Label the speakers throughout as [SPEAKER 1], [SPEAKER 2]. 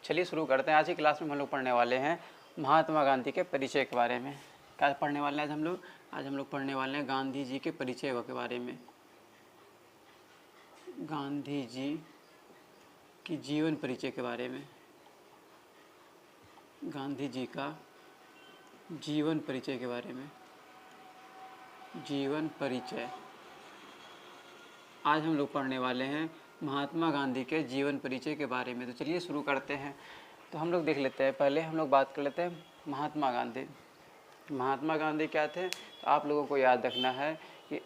[SPEAKER 1] चलिए शुरू करते हैं। आज की क्लास में हम लोग पढ़ने वाले हैं महात्मा गांधी के परिचय के बारे में। क्या पढ़ने वाले हैं आज हम लोग पढ़ने वाले हैं गांधी जी के परिचय के बारे में, गांधी जी की जीवन परिचय के बारे में, गांधी जी का जीवन परिचय के बारे में। जीवन परिचय आज हम लोग पढ़ने वाले हैं महात्मा गांधी के जीवन परिचय के बारे में। तो चलिए शुरू करते हैं। तो हम लोग देख लेते हैं, पहले हम लोग बात कर लेते हैं महात्मा गांधी। महात्मा गांधी क्या थे? तो आप लोगों को याद रखना है कि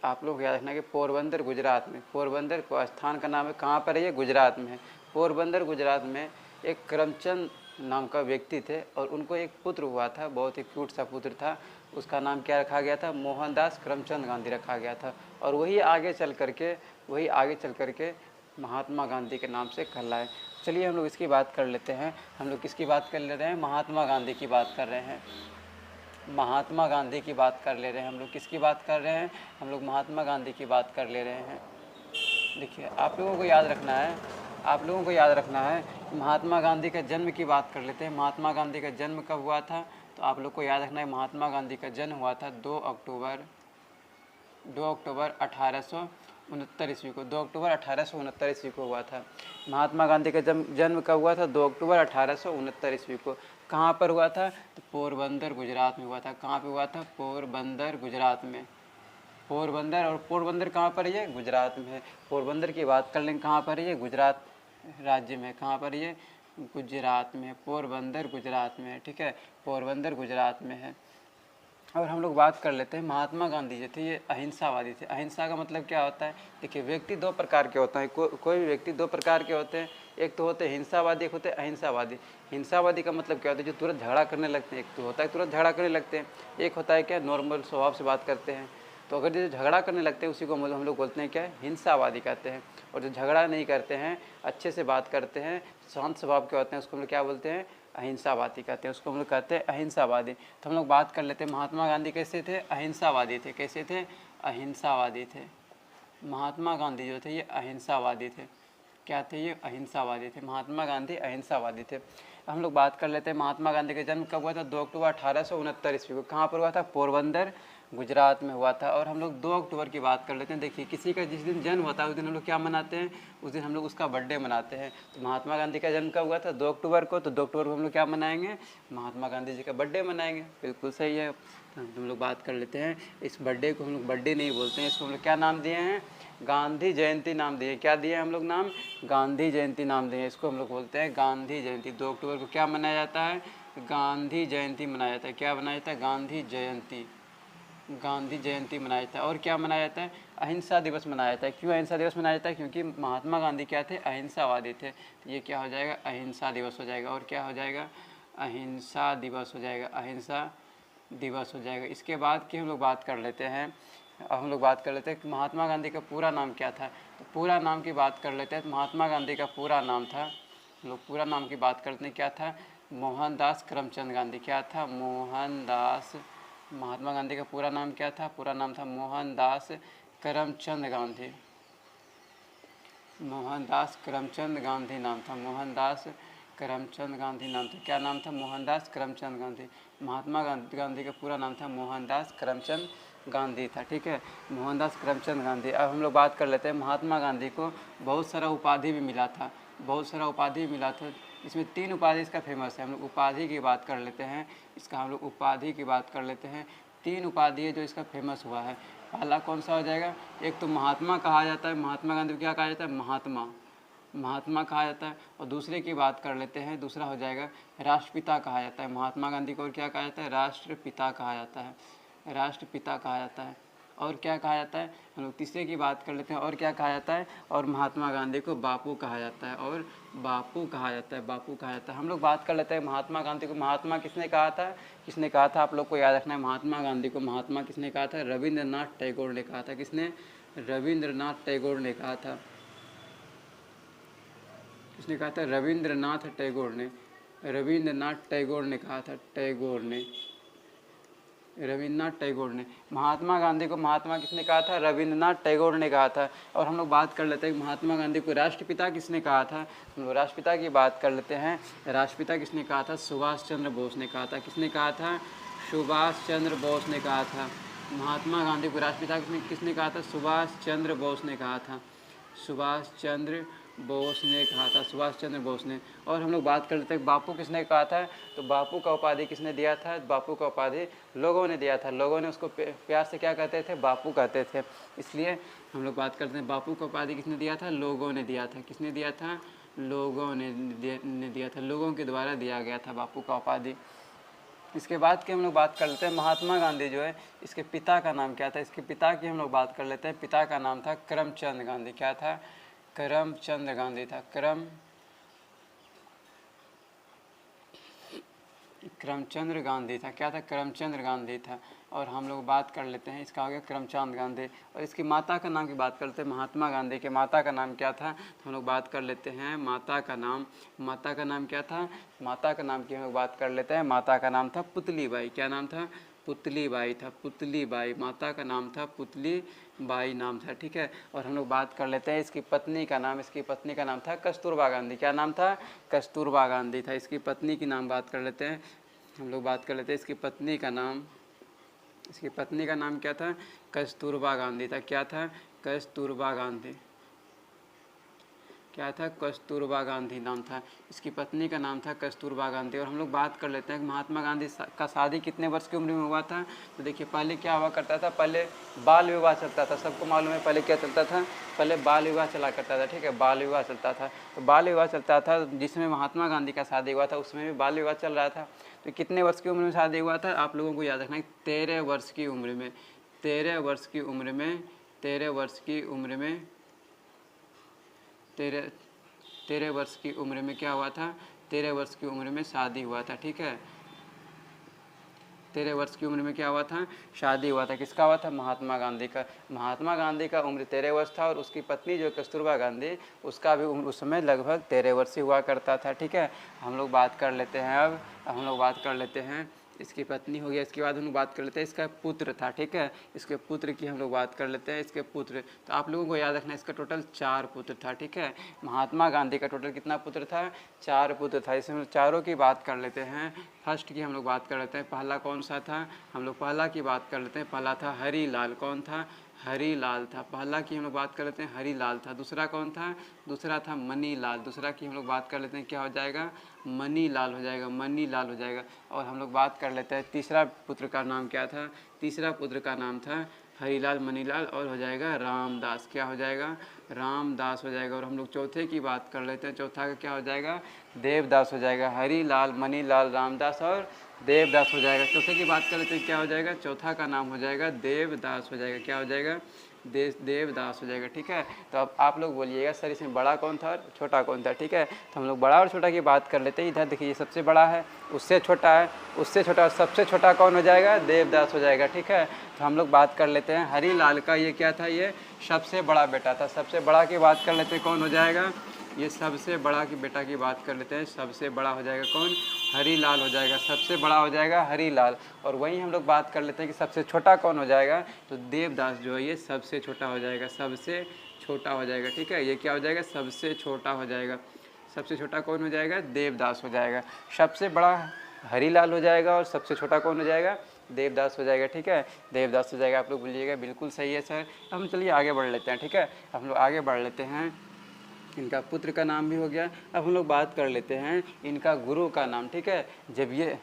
[SPEAKER 1] पोरबंदर गुजरात में, पोरबंदर को स्थान का नाम है, कहाँ पर है ये? गुजरात में है। पोरबंदर गुजरात में एक करमचंद नाम का व्यक्ति थे और उनको एक पुत्र हुआ था, बहुत ही क्यूट सा पुत्र था। उसका नाम क्या रखा गया था? मोहनदास करमचंद गांधी रखा गया था। और वही आगे चल करके महात्मा गांधी के नाम से कहलाए। चलिए हम लोग इसकी बात कर लेते हैं। हम लोग किसकी बात कर ले रहे हैं? महात्मा गांधी की बात कर रहे हैं। महात्मा गांधी की बात कर ले रहे हैं हम लोग। किसकी बात कर रहे हैं? हम लोग महात्मा गांधी की बात कर ले रहे हैं। देखिए आप लोगों को याद रखना है महात्मा गांधी का जन्म की बात कर लेते हैं। महात्मा गांधी का जन्म कब हुआ था? तो आप लोग को याद रखना है महात्मा गांधी का जन्म हुआ था 2 अक्टूबर 1869 ईस्वी को। 2 अक्टूबर 1869 ईस्वी को हुआ था। महात्मा गांधी का जन्म कब हुआ था? 2 अक्टूबर 1869 ईस्वी को। कहाँ पर हुआ था? तो पोरबंदर गुजरात में हुआ था। कहाँ पे हुआ था? पोरबंदर गुजरात में। पोरबंदर कहाँ पर है? ये गुजरात में है। पोरबंदर की बात कर लेंगे, कहाँ पर है ये? गुजरात राज्य में। कहाँ पर ये? गुजरात में। पोरबंदर गुजरात में है, ठीक है, पोरबंदर गुजरात में है। और हम लोग बात कर लेते हैं महात्मा गांधी जो थे ये अहिंसावादी थे। अहिंसा का मतलब क्या होता है? देखिए व्यक्ति 2 प्रकार के होते हैं। कोई भी व्यक्ति 2 प्रकार के होते हैं। एक तो होते हैं हिंसावादी, एक होते हैं अहिंसावादी। हिंसावादी का मतलब क्या होता है? जो तुरंत झगड़ा करने लगते हैं। एक तो होता है तुरंत झगड़ा करने लगते हैं, एक होता है क्या? नॉर्मल स्वभाव से बात करते हैं। तो अगर जो झगड़ा करने लगते हैं उसी को हम लोग बोलते हैं क्या? हिंसावादी कहते हैं। और जो झगड़ा नहीं करते हैं, अच्छे से बात करते हैं, शांत स्वभाव के होते हैं, उसको हम लोग क्या बोलते हैं? अहिंसावादी कहते हैं। उसको हम लोग कहते हैं अहिंसावादी। तो हम लोग बात कर लेते हैं महात्मा गांधी कैसे थे? अहिंसावादी थे। कैसे थे? अहिंसावादी थे। महात्मा गांधी जो थे ये अहिंसावादी थे। क्या थे ये? अहिंसावादी थे। महात्मा गांधी अहिंसावादी थे। हम लोग बात कर लेते हैं महात्मा गांधी का जन्म कब हुआ था? 2 अक्टूबर 1869 ईस्वी को। कहाँ पर हुआ था? पोरबंदर गुजरात में हुआ था। और हम लोग 2 अक्टूबर की बात कर लेते हैं। देखिए किसी का जिस दिन जन्म होता है उस दिन हम लोग क्या मनाते हैं? उस दिन हम लोग उसका बर्थडे मनाते हैं। तो महात्मा गांधी का जन्म कब हुआ था? 2 अक्टूबर को। तो 2 अक्टूबर को हम लोग क्या मनाएंगे? महात्मा गांधी जी का बर्थडे मनाएंगे। बिल्कुल सही है। हम लोग बात कर लेते हैं, इस बर्थडे को हम लोग बर्थडे नहीं बोलते हैं, इसको हम लोग क्या नाम दिए हैं? गांधी जयंती नाम दिए। क्या दिए हम लोग नाम? गांधी जयंती नाम दिए। इसको हम लोग बोलते हैं गांधी जयंती। 2 अक्टूबर को क्या मनाया जाता है? गांधी जयंती मनाया जाता है। क्या मनाया जाता है? गांधी जयंती। गांधी जयंती मनाया जाता है। और क्या मनाया जाता है? अहिंसा दिवस मनाया जाता है। क्यों अहिंसा दिवस मनाया जाता है? क्योंकि महात्मा गांधी क्या थे? अहिंसावादी थे। तो ये क्या हो जाएगा? अहिंसा दिवस हो जाएगा। और क्या हो जाएगा? अहिंसा दिवस हो जाएगा। अहिंसा दिवस हो जाएगा। इसके बाद की हम लोग बात कर लेते हैं। अब हम लोग बात कर लेते हैं कि महात्मा गांधी का पूरा नाम क्या था। तो पूरा नाम की बात कर लेते हैं। तो महात्मा गांधी का पूरा नाम था, हम लोग पूरा नाम की बात करते हैं, क्या था? मोहनदास करमचंद गांधी। क्या था? मोहनदास। महात्मा गांधी का पूरा नाम क्या था? पूरा नाम था मोहनदास करमचंद गांधी। मोहनदास करमचंद गांधी नाम था। मोहनदास करमचंद गांधी नाम था। क्या नाम था? मोहनदास करमचंद गांधी। महात्मा गांधी का पूरा नाम था मोहनदास करमचंद गांधी था, ठीक है, मोहनदास करमचंद गांधी। अब हम लोग बात कर लेते हैं महात्मा गांधी को बहुत सारा उपाधि भी मिला था। बहुत सारा उपाधि मिला था। इसमें 3 उपाधि इसका फेमस है। हम लोग उपाधि की बात कर लेते हैं। हम लोग उपाधि की बात कर लेते हैं। 3 उपाधि है जो इसका फेमस हुआ है। पहला कौन सा हो जाएगा? एक तो महात्मा कहा जाता है। महात्मा गांधी को क्या कहा जाता है? महात्मा कहा जाता है। और दूसरे की बात कर लेते हैं, दूसरा हो जाएगा राष्ट्रपिता कहा जाता है। महात्मा गांधी को और क्या कहा जाता है? राष्ट्रपिता कहा जाता है। राष्ट्रपिता कहा जाता है। और क्या कहा जाता है? हम लोग तीसरे की बात कर लेते हैं। और क्या कहा जाता है? और महात्मा गांधी को बापू कहा जाता है। और बापू कहा जाता है। बापू कहा जाता है। हम लोग बात कर लेते हैं महात्मा गांधी को। महात्मा किसने कहा था? किसने कहा था? आप लोग को याद रखना है महात्मा गांधी को। महात्मा किसने कहा था? रविंद्रनाथ टैगोर ने कहा था। किसने? रविंद्रनाथ टैगोर ने कहा था। किसने कहा था? रविंद्रनाथ टैगोर ने। रविंद्रनाथ टैगोर ने कहा था। टैगोर ने। रविन्द्रनाथ टैगोर ने। महात्मा गांधी को महात्मा किसने कहा था? रविन्द्रनाथ टैगोर ने कहा था। और हम लोग बात कर लेते हैं महात्मा गांधी को राष्ट्रपिता किसने कहा था? हम लोग राष्ट्रपिता की बात कर लेते हैं। राष्ट्रपिता किसने कहा था? सुभाष चंद्र बोस ने कहा था। किसने कहा था? सुभाष चंद्र बोस ने कहा था। महात्मा गांधी को राष्ट्रपिता किसने कहा था? सुभाष चंद्र बोस ने कहा था। सुभाष चंद्र बोस ने कहा था। सुभाष चंद्र बोस ने। और हम लोग बात कर लेते हैं बापू किसने कहा था? तो बापू का उपाधि किसने दिया था? बापू का उपाधि लोगों ने दिया था। लोगों ने उसको प्यार से क्या कहते थे? बापू कहते थे। इसलिए हम लोग बात करते हैं बापू का उपाधि किसने दिया था? लोगों ने दिया था। किसने दिया था? लोगों ने दिया था। लोगों के द्वारा दिया गया था बापू का उपाधि। इसके बाद की हम लोग बात कर लेते हैं महात्मा गांधी जो है इसके पिता का नाम क्या था? इसके पिता की हम लोग बात कर लेते हैं। पिता का नाम था करमचंद गांधी। क्या था? करमचंद गांधी था। करमचंद्र गांधी था। क्या था? करमचंद्र गांधी था। और हम लोग बात कर लेते हैं इसका हो गया करमचंद गांधी। और इसकी माता का नाम की बात करते हैं। महात्मा गांधी के माता का नाम क्या था? तो हम लोग बात कर लेते हैं माता का नाम। माता का नाम क्या था? माता का नाम की हम लोग बात कर लेते हैं। माता का नाम था पुतली बाई। क्या नाम था? पुतली बाई था। पुतली बाई। माता का नाम था पुतली बाई नाम था। ठीक है। और हम लोग बात कर लेते हैं इसकी पत्नी का नाम। इसकी पत्नी का नाम था कस्तूरबा गांधी। क्या नाम था? कस्तूरबा गांधी था। इसकी पत्नी की नाम बात कर लेते हैं। हम लोग बात कर लेते हैं इसकी पत्नी का नाम। इसकी पत्नी का नाम क्या था? कस्तूरबा गांधी था। क्या था? कस्तूरबा गांधी। क्या था? कस्तूरबा गांधी नाम था। इसकी पत्नी का नाम था कस्तूरबा गांधी। और हम लोग बात कर लेते हैं कि महात्मा गांधी का शादी कितने वर्ष की उम्र में हुआ था? तो देखिए पहले क्या हुआ करता था? पहले बाल विवाह चलता था। सबको मालूम है पहले क्या चलता था? पहले बाल विवाह चला करता था। ठीक है, बाल विवाह चलता था। तो बाल विवाह चलता था जिसमें महात्मा गांधी का शादी हुआ था उसमें भी बाल विवाह चल रहा था। तो कितने वर्ष की उम्र में शादी हुआ था? आप लोगों को याद रखना है 13 वर्ष की उम्र में। 13 वर्ष की उम्र में 13 वर्ष की उम्र में 13 वर्ष की उम्र में क्या हुआ था? 13 वर्ष की उम्र में शादी हुआ था। ठीक है, 13 वर्ष की उम्र में क्या हुआ था? शादी हुआ था। किसका हुआ था? महात्मा गांधी का। महात्मा गांधी का उम्र 13 वर्ष था और उसकी पत्नी जो कस्तूरबा गांधी उसका भी उम्र उस समय लगभग 13 वर्ष ही हुआ करता था। ठीक है, हम लोग बात कर लेते हैं अब हम लोग बात कर लेते हैं इसकी पत्नी हो गया। इसके बाद हम लोग बात कर लेते हैं इसका पुत्र था। ठीक है, इसके पुत्र की हम लोग बात कर लेते हैं। इसके पुत्र, तो आप लोगों को याद रखना है इसका टोटल 4 पुत्र था। ठीक है, महात्मा गांधी का टोटल कितना पुत्र था? 4 पुत्र था। इसमें हम चारों की बात कर लेते हैं। फर्स्ट की हम लोग बात कर लेते हैं। पहला कौन सा था? हम लोग पहला की बात कर लेते हैं। पहला था हरीलाल। कौन था? हरीलाल था। पहला की हम लोग बात कर लेते हैं, हरीलाल था। दूसरा कौन था? दूसरा था मनीलाल। दूसरा की हम लोग बात कर लेते हैं, क्या हो जाएगा? मनीलाल हो जाएगा। मनीलाल हो जाएगा। और हम लोग बात कर लेते हैं तीसरा पुत्र का नाम क्या था? तीसरा पुत्र का नाम था हरीलाल, मनीलाल और हो जाएगा रामदास। क्या हो जाएगा? रामदास हो जाएगा। और हम लोग चौथे की बात कर लेते हैं। चौथा का क्या हो जाएगा? देवदास हो जाएगा। हरीलाल, मनीलाल, रामदास और देवदास हो जाएगा। चौथे की बात कर लेते हैं, क्या हो जाएगा? चौथा का नाम हो जाएगा देवदास हो जाएगा। क्या हो जाएगा? देवदास हो जाएगा। ठीक है, तो अब आप लोग बोलिएगा सर इसमें बड़ा कौन था और छोटा कौन था? ठीक है, तो हम लोग बड़ा और छोटा की बात कर लेते हैं। इधर देखिए ये सबसे बड़ा है, उससे छोटा है, उससे छोटा और सबसे छोटा कौन हो जाएगा? देवदास हो जाएगा। ठीक है, तो हम लोग बात कर लेते हैं हरीलाल का। ये क्या था? ये सबसे बड़ा बेटा था। सबसे बड़ा की बात कर लेते हैं, कौन हो जाएगा? ये सबसे बड़ा की बेटा की बात कर लेते हैं। सबसे बड़ा हो जाएगा कौन? हरीलाल हो जाएगा। सबसे बड़ा हो जाएगा हरीलाल। और वहीं हम लोग बात कर लेते हैं कि सबसे छोटा कौन हो जाएगा? तो देवदास जो है ये सबसे छोटा हो जाएगा। सबसे छोटा हो जाएगा। ठीक है, ये क्या हो जाएगा? सबसे छोटा हो जाएगा। सबसे छोटा कौन हो जाएगा? देवदास हो जाएगा। सबसे बड़ा हरीलाल हो जाएगा और सबसे छोटा कौन हो जाएगा? देवदास हो जाएगा। ठीक है, देवदास हो जाएगा। आप लोग बोलिएगा बिल्कुल सही है सर। हम चलिए आगे बढ़ लेते हैं। ठीक है, हम लोग आगे बढ़ लेते हैं। इनका पुत्र का नाम भी हो गया। अब हम लोग बात कर लेते हैं इनका गुरु का नाम। ठीक है, जब ये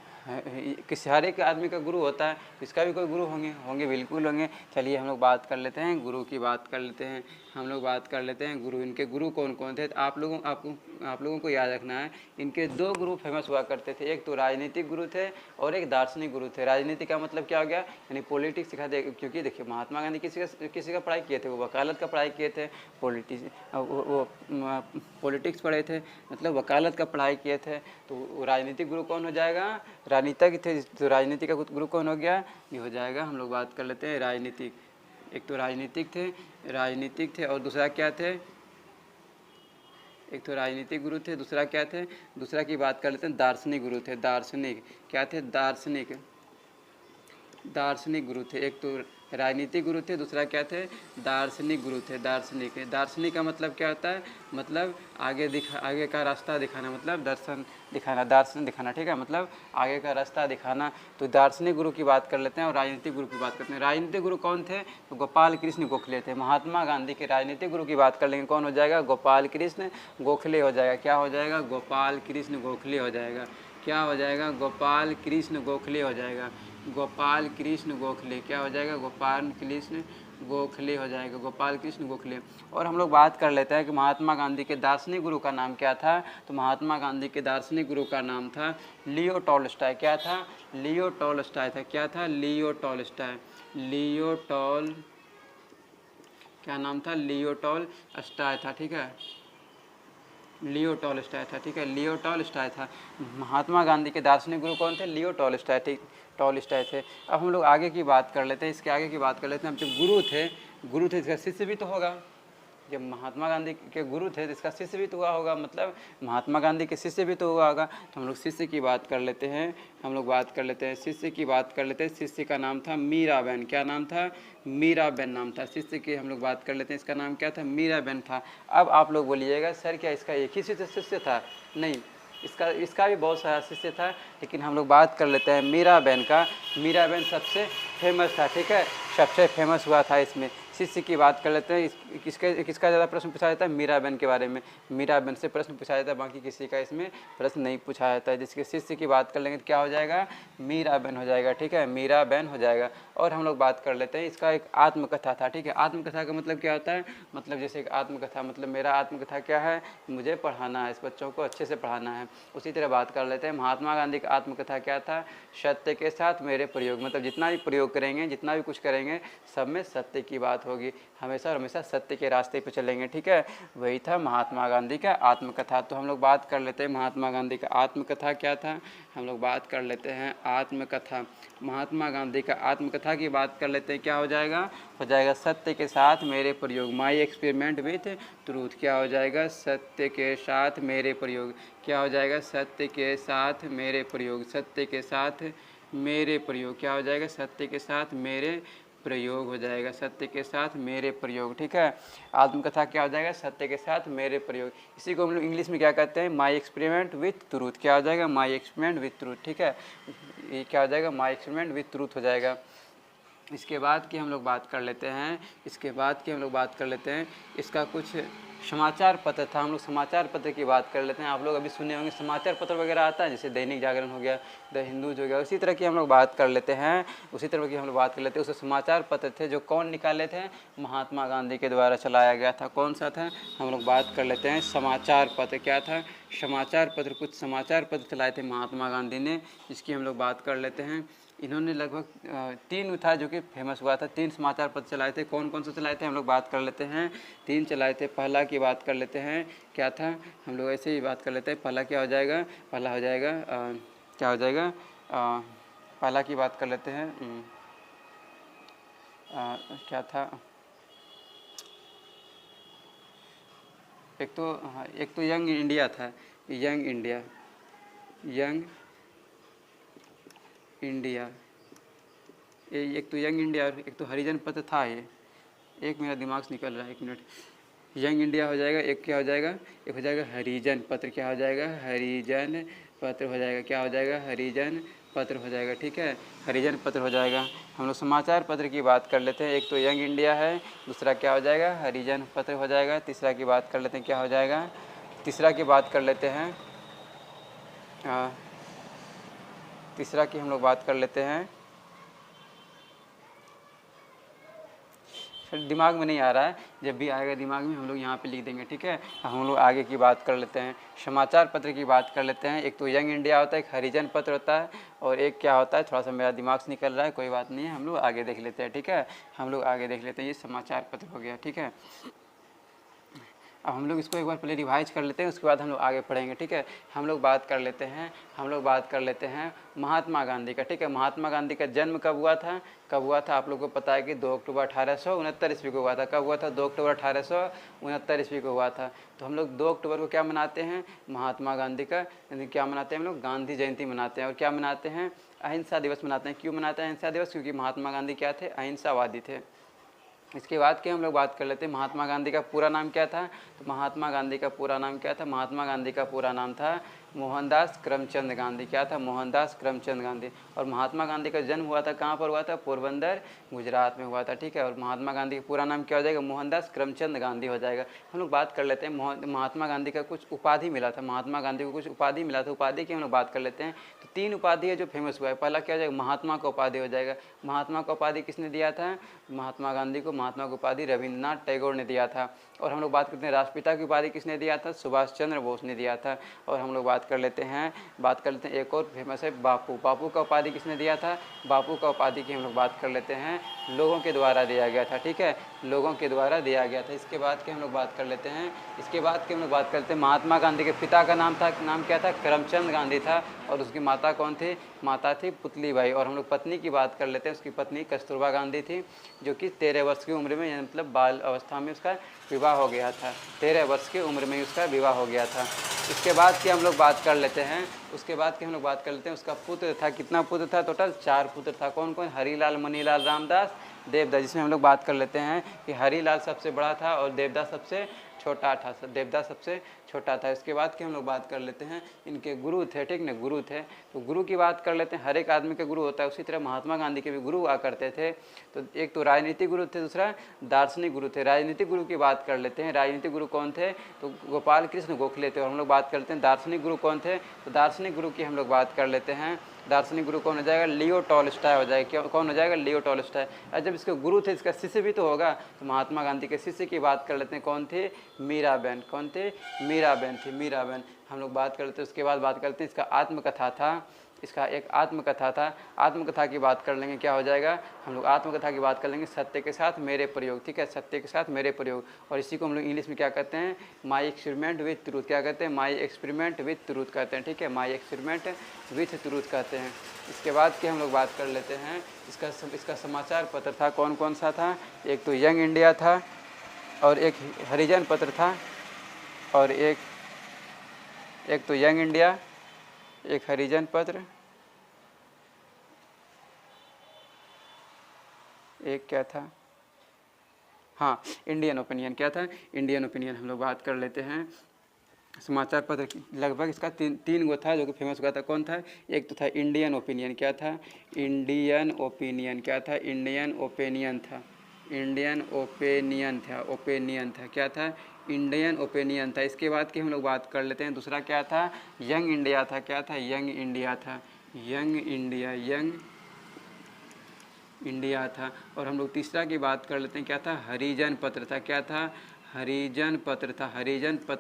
[SPEAKER 1] किसी हर एक आदमी का गुरु होता है, इसका भी कोई गुरु होंगे बिल्कुल होंगे। चलिए हम लोग बात कर लेते हैं, गुरु की बात कर लेते हैं। हम लोग बात कर लेते हैं गुरु। इनके गुरु कौन कौन थे? तो आप लोगों को याद रखना है इनके 2 गुरु फेमस हुआ करते थे। एक तो राजनीतिक गुरु थे और एक दार्शनिक गुरु थे। राजनीति का मतलब क्या हो गया? यानी पॉलिटिक्स सिखा दे। क्योंकि देखिए महात्मा गांधी किसी का पढ़ाई किए थे? वो वकालत का पढ़ाई किए थे। पॉलिटिक्स पढ़े थे, मतलब वकालत का पढ़ाई किए थे। तो राजनीतिक गुरु कौन हो जाएगा? राजनीतिक थे, तो राजनीति का गुरु कौन हो गया? ये हो जाएगा, हम लोग बात कर लेते हैं राजनीतिक। एक तो राजनीतिक थे और दूसरा क्या थे? एक तो राजनीतिक गुरु थे, दूसरा क्या थे? दूसरा की बात कर लेते हैं दार्शनिक गुरु थे। दार्शनिक क्या थे? दार्शनिक। दार्शनिक गुरु थे। एक तो राजनीतिक गुरु थे, दूसरा क्या थे, दार्शनिक गुरु थे। दार्शनिक है, दार्शनिक का मतलब क्या होता है, मतलब आगे का रास्ता दिखाना, मतलब दर्शन दिखाना, दर्शन दिखाना, ठीक है, मतलब आगे का रास्ता दिखाना। तो दार्शनिक गुरु की बात कर लेते हैं और राजनीतिक गुरु की बात करते हैं। राजनीतिक गुरु कौन थे, तो गोपाल कृष्ण गोखले थे। महात्मा गांधी के राजनीतिक गुरु की बात कर लेंगे, कौन हो जाएगा, गोपाल कृष्ण गोखले हो जाएगा। क्या हो जाएगा, गोपाल कृष्ण गोखले हो जाएगा। क्या हो जाएगा, गोपाल कृष्ण गोखले हो जाएगा। गोपाल कृष्ण गोखले क्या हो जाएगा, गोपाल कृष्ण गोखले हो जाएगा, गोपाल कृष्ण गोखले। और हम लोग बात कर लेते हैं कि महात्मा गांधी के दार्शनिक गुरु का नाम क्या था। तो महात्मा गांधी के दार्शनिक गुरु का नाम था लियो टॉलस्टॉय। क्या था, लियो टॉलस्टॉय था। क्या था, लियो टॉलस्टॉय। लियो टॉल क्या नाम था, लियो टॉलस्टॉय था, ठीक है, लियो टॉलस्टॉय था, ठीक है, लियो टॉलस्टॉय था। महात्मा गांधी के दार्शनिक गुरु कौन थे, लियो टॉलस्टॉय, ठीक, टॉलस्टॉय थे। अब हम लोग आगे की बात कर लेते हैं, इसके आगे की बात कर लेते हैं। अब जो गुरु थे इसका शिष्य भी तो होगा। जब महात्मा गांधी के गुरु थे तो इसका शिष्य भी तो हुआ होगा, मतलब महात्मा गांधी के शिष्य भी तो हुआ होगा। तो हम लोग शिष्य की बात कर लेते हैं, हम लोग बात कर लेते हैं, शिष्य की बात कर लेते हैं। शिष्य का नाम था मीराबेन। क्या नाम था, मीराबेन नाम था शिष्य की। हम लोग बात कर लेते हैं, इसका नाम क्या था, मीराबेन था। अब आप लोग बोलिएगा सर क्या इसका एक ही शिष्य था, नहीं, इसका भी बहुत सारा शिष्य था, लेकिन हम लोग बात कर लेते हैं मीराबेन का। मीराबेन सबसे फेमस था, ठीक है, सबसे फेमस हुआ था। इसमें शिष्य की बात कर लेते हैं, किसका ज़्यादा प्रश्न पूछा जाता है, मीराबेन के बारे में। मीराबेन से प्रश्न पूछा जाता है, बाकी किसी का इसमें प्रश्न नहीं पूछा जाता है। जिसके शिष्य की बात कर लेंगे तो क्या हो जाएगा, मीराबेन हो जाएगा, ठीक है, मीराबेन हो जाएगा। और हम लोग बात कर लेते हैं, इसका एक आत्मकथा था, ठीक है। आत्मकथा का मतलब क्या होता है, मतलब जैसे एक आत्मकथा, मतलब मेरा आत्मकथा क्या है, मुझे पढ़ाना है, इस बच्चों को अच्छे से पढ़ाना है। उसी तरह बात कर लेते हैं, महात्मा गांधी का आत्मकथा क्या था, सत्य के साथ मेरे प्रयोग, मतलब जितना भी प्रयोग करेंगे, जितना भी कुछ करेंगे, सब में सत्य की बात होगी, हमेशा और हमेशा सत्य के रास्ते पे चलेंगे, ठीक है। वही था महात्मा गांधी का आत्मकथा। तो हम लोग बात कर लेते हैं महात्मा गांधी का आत्मकथा क्या था। हम लोग बात कर लेते हैं आत्मकथा, महात्मा गांधी का आत्मकथा की बात कर लेते हैं। क्या हो जाएगा सत्य के साथ मेरे प्रयोग, माई एक्सपेरिमेंट विथ ट्रूथ। क्या हो जाएगा, सत्य के साथ मेरे प्रयोग। क्या हो जाएगा, सत्य के साथ मेरे प्रयोग, सत्य के साथ मेरे प्रयोग। क्या हो जाएगा, सत्य के साथ मेरे प्रयोग हो जाएगा, सत्य के साथ मेरे प्रयोग, ठीक है। आत्मकथा क्या हो जाएगा, सत्य के साथ मेरे प्रयोग। इसी को हम लोग इंग्लिश में क्या कहते हैं, माई एक्सपेरिमेंट विथ ट्रूथ। क्या हो जाएगा, माई एक्सपेरिमेंट विथ ट्रूथ, ठीक है, ये क्या हो जाएगा, माई एक्सपेरिमेंट विथ ट्रूथ हो जाएगा। इसके बाद की हम लोग बात कर लेते हैं, इसका कुछ समाचार पत्र था। हम लोग समाचार पत्र की बात कर लेते हैं। आप लोग अभी सुने होंगे समाचार पत्र वगैरह आता है, जैसे दैनिक जागरण हो गया, द हिंदूज हो गया, उसी तरह की हम लोग बात कर लेते हैं, उसे समाचार पत्र थे जो कौन निकाले थे, महात्मा गांधी के द्वारा चलाया गया था। कौन सा था, हम लोग बात कर लेते हैं समाचार पत्र। क्या था, समाचार पत्र, कुछ समाचार पत्र चलाए थे महात्मा गांधी ने, जिसकी हम लोग बात कर लेते हैं। इन्होंने लगभग 3 था जो कि फेमस हुआ था, 3 समाचार पत्र चलाए थे। कौन कौन से चलाए थे, हम लोग बात कर लेते हैं, 3 चलाए थे। पहला की बात कर लेते हैं, क्या था, हम लोग ऐसे ही बात कर लेते हैं। पहला क्या हो जाएगा, क्या हो जाएगा, पहला की बात कर लेते हैं, क्या था, एक तो यंग इंडिया था, यंग इंडिया, एक तो यंग इंडिया, एक तो हरिजन पत्र था। ये एक मेरा दिमाग से निकल रहा है, 1 मिनट। यंग इंडिया हो जाएगा, एक क्या हो जाएगा, एक हो जाएगा हरिजन पत्र। क्या हो जाएगा, हरिजन पत्र हो जाएगा। क्या हो जाएगा, हरिजन पत्र हो जाएगा, ठीक है, हरिजन पत्र हो जाएगा। हम लोग समाचार पत्र की बात कर लेते हैं। एक तो यंग इंडिया है, दूसरा क्या हो जाएगा, हरिजन पत्र हो जाएगा। तीसरा की बात कर लेते हैं, क्या हो जाएगा, तीसरा की बात कर लेते हैं, तीसरा की हम लोग बात कर लेते हैं, फिर दिमाग में नहीं आ रहा है, जब भी आएगा दिमाग में हम लोग यहाँ पे लिख देंगे, ठीक है। हम लोग आगे की बात कर लेते हैं, समाचार पत्र की बात कर लेते हैं। एक तो यंग इंडिया होता है, एक हरिजन पत्र होता है, और एक क्या होता है, थोड़ा सा मेरा दिमाग से निकल रहा है, कोई बात नहीं है, हम लोग आगे देख लेते हैं, ठीक है, हम लोग आगे देख लेते हैं। ये समाचार पत्र हो गया, ठीक है। अब हम लोग इसको एक बार पहले रिवाइज कर लेते हैं, उसके बाद हम लोग आगे पढ़ेंगे, ठीक है। हम लोग बात कर लेते हैं महात्मा गांधी का, ठीक है। महात्मा गांधी का जन्म कब हुआ था, आप लोगों को पता है कि 2 अक्टूबर 1869 ईस्वी को हुआ था। कब हुआ था, 2 अक्टूबर 1869 ईस्वी को हुआ था। तो हम लोग 2 अक्टूबर को क्या मनाते हैं, महात्मा गांधी का क्या मनाते हैं, हम लोग गांधी जयंती मनाते हैं। और क्या मनाते हैं, अहिंसा दिवस मनाते हैं। क्यों मनाते हैं अहिंसा दिवस? क्योंकि महात्मा गांधी क्या थे? अहिंसावादी थे। इसके बाद के हम लोग बात कर लेते हैं महात्मा गांधी का पूरा नाम क्या था। तो महात्मा गांधी का पूरा नाम क्या था? महात्मा गांधी का पूरा नाम था मोहनदास करमचंद गांधी। क्या था? मोहनदास करमचंद गांधी। और महात्मा गांधी का जन्म हुआ था कहाँ पर हुआ था? पोरबंदर गुजरात में हुआ था। ठीक है, और महात्मा गांधी का पूरा नाम क्या हो जाएगा? मोहनदास करमचंद गांधी हो जाएगा। हम लोग बात कर लेते हैं महात्मा गांधी का कुछ उपाधि मिला था। महात्मा गांधी को कुछ उपाधि मिला था, उपाधि की हम लोग बात कर लेते हैं। तो 3 उपाधि है जो फेमस हुआ है। पहला क्या हो जाएगा? महात्मा का उपाधि हो जाएगा। महात्मा का उपाधि किसने दिया था? महात्मा गांधी को महात्मा का उपाधि रविन्द्रनाथ टैगोर ने दिया था। और हम लोग बात करते हैं राष्ट्रपिता की उपाधि किसने दिया था? सुभाष चंद्र बोस ने दिया था। और हम लोग बात कर लेते हैं एक और फेमस है बापू। बापू का उपाधि किसने दिया था? बापू का उपाधि की हम लोग बात कर लेते हैं लोगों के द्वारा दिया गया था। ठीक है, लोगों के द्वारा दिया गया था। इसके बाद के हम लोग बात कर लेते हैं महात्मा गांधी के पिता का नाम क्या था? करमचंद गांधी था। और उसकी माता कौन थी? माता थी पुतलीबाई। और हम लोग पत्नी की बात कर लेते हैं। उसकी पत्नी कस्तूरबा गांधी थी, जो कि 13 वर्ष की उम्र में, मतलब बाल अवस्था में उसका विवाह हो गया था। 13 वर्ष की उम्र में उसका विवाह हो गया था। इसके बाद की हम लोग बात कर लेते हैं उसका पुत्र था। कितना पुत्र था? टोटल 4 पुत्र था। कौन कौन? हरिलाल, मनीलाल, रामदास, देवदास। जिसमें हम लोग बात कर लेते हैं कि हरिलाल सबसे बड़ा था और देवदास सबसे छोटा था। इसके बाद की हम लोग बात कर लेते हैं इनके गुरु थे। ठीक ना, गुरु थे। तो गुरु की बात कर लेते हैं। हर एक आदमी के गुरु होता है, उसी तरह महात्मा गांधी के भी गुरु हुआ करते थे। तो एक तो राजनीतिक गुरु थे, दूसरा दार्शनिक गुरु थे। राजनीतिक गुरु की बात कर लेते हैं। राजनीतिक गुरु कौन थे? तो गोपाल कृष्ण गोखले थे। और हम लोग बात करते हैं दार्शनिक गुरु कौन थे? तो दार्शनिक गुरु की हम लोग बात कर लेते हैं। दार्शनिक गुरु कौन हो जाएगा? लियो टॉलस्टॉय हो जाएगा। क्यों कौन हो जाएगा? लियो टॉलस्टॉय। और जब इसके गुरु थे, इसका शिष्य भी तो होगा। तो महात्मा गांधी के शिष्य की बात कर लेते हैं। कौन थे? मीराबेन। कौन थे? मीराबेन। हम लोग बात करते हैं। उसके बाद बात करते हैं इसका आत्मकथा था। इसका एक आत्मकथा था। आत्मकथा की बात कर लेंगे, क्या हो जाएगा? हम लोग आत्मकथा की बात कर लेंगे सत्य के साथ मेरे प्रयोग। ठीक है, सत्य के साथ मेरे प्रयोग। और इसी को हम लोग इंग्लिश में क्या कहते हैं? My experiment with truth. क्या कहते हैं? माई एक्सपेरिमेंट विथ ट्रूथ कहते हैं। ठीक है, माई एक्सपेरिमेंट विथ ट्रूथ कहते हैं। इसके बाद की हम लोग बात कर लेते हैं इसका समाचार पत्र था। कौन कौन सा था? एक तो यंग इंडिया था, और एक हरिजन पत्र था, और एक तो यंग इंडिया, एक हरिजन पत्र, एक क्या था? हाँ, इंडियन ओपिनियन। क्या था? Indian opinion. हम लोग बात कर लेते हैं समाचार पत्र की। लगभग इसका तीन गो था जो कि फेमस हुआ था। कौन था? एक तो था इंडियन ओपिनियन। क्या था? Indian opinion. क्या था? इंडियन ओपिनियन था। ओपिनियन था। क्या था? इंडियन ओपिनियन था। इसके बाद की हम लोग बात कर लेते हैं दूसरा क्या था? यंग इंडिया था। क्या था? यंग इंडिया था। और हम लोग तीसरा की बात कर लेते हैं। क्या था? हरिजन पत्र था। क्या था? हरिजन पत्र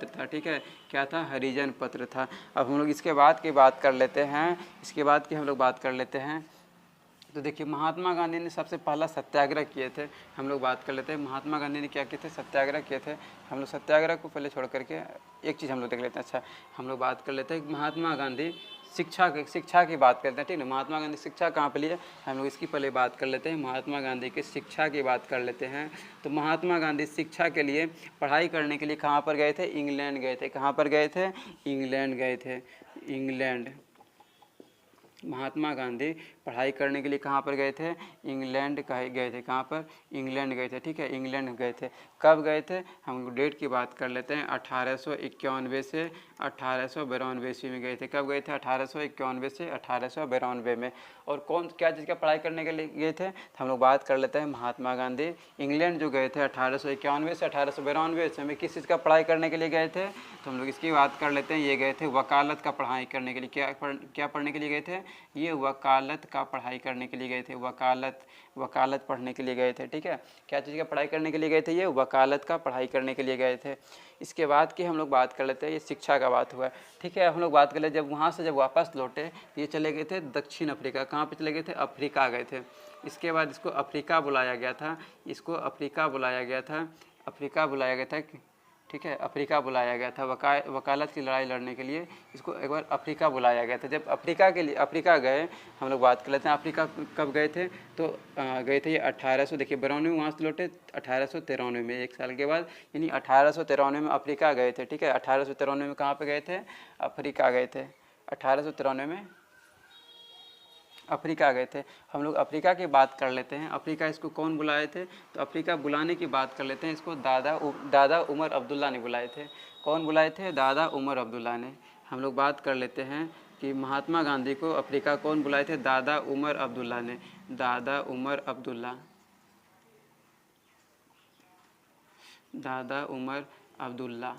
[SPEAKER 1] था। ठीक है, क्या था? हरिजन पत्र था। अब हम लोग इसके बाद की बात कर लेते हैं। तो देखिए, महात्मा गांधी ने सबसे पहला सत्याग्रह किए थे। हम लोग बात कर लेते हैं महात्मा गांधी ने क्या किए थे? सत्याग्रह किए थे। हम लोग सत्याग्रह को पहले छोड़ करके एक चीज़ हम लोग देख लेते हैं। अच्छा, हम लोग बात कर लेते हैं महात्मा गांधी शिक्षा की बात करते हैं। ठीक है, महात्मा गांधी शिक्षा कहाँ पे लिए? हम लोग इसकी पहले बात कर लेते हैं। महात्मा गांधी की शिक्षा की बात कर लेते हैं। तो महात्मा गांधी शिक्षा के लिए, पढ़ाई करने के लिए कहाँ पर गए थे? इंग्लैंड गए थे। कहाँ पर गए थे? इंग्लैंड गए थे। महात्मा गांधी पढ़ाई करने के लिए कहाँ पर गए थे? इंग्लैंड गए थे। कहाँ पर? इंग्लैंड गए थे। ठीक है, इंग्लैंड गए थे। कब गए थे? हम डेट की बात कर लेते हैं। 1891 से 1892 ईस्वी में गए थे। कब गए थे? 1891 से 1892 में। और क्या चीज़ का पढ़ाई करने के लिए गए थे? तो हम लोग बात कर लेते हैं महात्मा गांधी इंग्लैंड जो गए थे 1891 से 1892 ईस्वी में किस चीज़ का पढ़ाई करने के लिए गए थे? तो हम लोग इसकी बात कर लेते हैं। ये गए थे वकालत का पढ़ाई करने के लिए। क्या पढ़ने के लिए गए थे? ये वकालत का पढ़ाई करने के लिए गए थे। वकालत पढ़ने के लिए गए थे। ठीक है, क्या चीज़ का पढ़ाई करने के लिए गए थे? ये वकालत का पढ़ाई करने के लिए गए थे। इसके बाद की हम लोग बात कर लेते हैं, ये शिक्षा का बात हुआ। ठीक है, हम लोग बात कर ले जब वहाँ से वापस लौटे, ये चले गए थे दक्षिण अफ्रीका। कहाँ पे चले गए थे? अफ्रीका गए थे। इसके बाद इसको अफ्रीका बुलाया गया था। ठीक है, अफ्रीका बुलाया गया था वकालत की लड़ाई लड़ने के लिए। इसको एक बार अफ्रीका बुलाया गया था। जब अफ्रीका गए, हम लोग बात कर लेते हैं अफ्रीका कब गए थे? तो गए थे ये 1892 में वहाँ से लौटे 1893 में, 1 साल के बाद, यानी 1893 में अफ्रीका गए थे। ठीक है, 1893 में कहाँ पे गए थे? अफ्रीका गए थे। 1893 में अफ्रीका गए थे। हम लोग अफ्रीका की बात कर लेते हैं। अफ्रीका इसको कौन बुलाए थे? तो अफ्रीका बुलाने की बात कर लेते हैं। इसको दादा उमर अब्दुल्ला ने बुलाए थे। कौन बुलाए थे? दादा उमर अब्दुल्ला ने। हम लोग बात कर लेते हैं कि महात्मा गांधी को अफ्रीका कौन बुलाए थे? दादा उमर अब्दुल्ला ने। दादा उमर अब्दुल्ला, दादा उमर अब्दुल्ला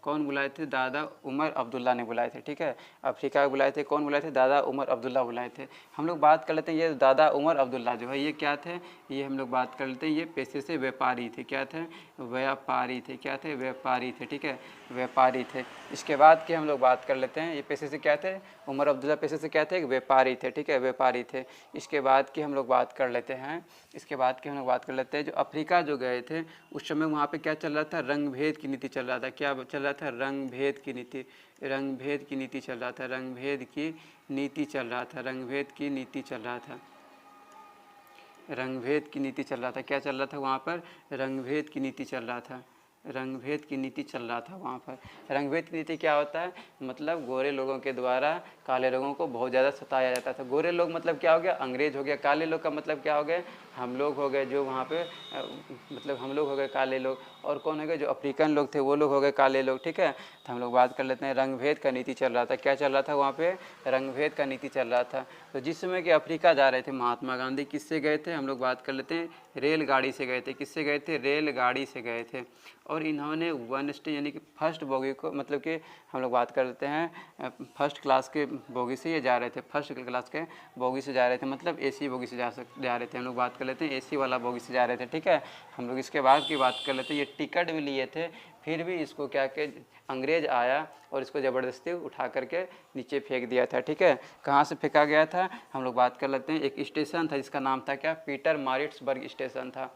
[SPEAKER 1] कौन बुलाए थे? दादा उमर अब्दुल्ला ने बुलाए थे। ठीक है, अफ्रीका बुलाए थे। कौन बुलाए थे? दादा उमर अब्दुल्ला बुलाए थे। हम लोग बात कर लेते हैं, ये दादा उमर अब्दुल्ला जो है ये क्या थे? ये हम लोग बात कर लेते हैं, ये पेशे से व्यापारी थे। क्या थे? व्यापारी थे। क्या थे? व्यापारी थे। ठीक है, व्यापारी थे। इसके बाद की हम लोग बात कर लेते हैं, ये पेशे से क्या थे? उमर अब्दुल्ला पेशे से क्या थे? व्यापारी थे। ठीक है, व्यापारी थे। इसके बाद की हम लोग बात कर लेते हैं, इसके बाद की हम लोग बात कर लेते हैं, जो अफ्रीका जो गए थे उस समय वहाँ पे क्या चल रहा था? रंग भेद की नीति चल रहा था। क्या चल रहा था? रंग भेद की नीति। रंग भेद की नीति चल रहा था। रंग भेद की नीति चल रहा था। रंग भेद की नीति चल रहा था। रंग भेद की नीति चल रहा था। क्या चल रहा था वहाँ पर? रंग भेद की नीति चल रहा था। रंग भेद की नीति चल रहा था वहाँ पर। रंग भेद की नीति क्या होता है? मतलब गोरे लोगों के द्वारा काले लोगों को बहुत ज़्यादा सताया जाता था। गोरे लोग मतलब क्या हो गया? अंग्रेज हो गया। काले लोग का मतलब क्या हो गए? हम लोग हो गए, जो वहाँ पे मतलब हम लोग हो गए काले लोग। और कौन हो गए? जो अफ्रीकन लोग थे वो लोग हो गए काले लोग। ठीक है, तो हम लोग बात कर लेते हैं, रंग भेद का नीति चल रहा था। क्या चल रहा था वहाँ पे? रंग भेद का नीति चल रहा था। तो जिस समय कि अफ्रीका जा रहे थे महात्मा गांधी, किससे गए थे? हम लोग बात कर लेते हैं, रेलगाड़ी से गए थे। किससे गए थे? रेलगाड़ी से गए थे। और इन्होंने वन स्टे यानी कि फर्स्ट बोगी को, मतलब कि हम लोग बात कर लेते हैं फर्स्ट क्लास के बोगी से ये जा रहे थे। फर्स्ट क्लास के बोगी से जा रहे थे, मतलब एसी बोगी से जा रहे थे। हम लोग बात कर लेते हैं एसी वाला बोगी से जा रहे थे। ठीक है, हम लोग इसके बाद की बात कर लेते हैं, ये टिकट भी लिए थे, फिर भी इसको क्या कि अंग्रेज आया और इसको ज़बरदस्ती उठा करके नीचे फेंक दिया था। ठीक है, कहाँ से फेंका गया था? हम लोग बात कर लेते हैं, एक स्टेशन था जिसका नाम था क्या? पीटरमारिट्सबर्ग स्टेशन था।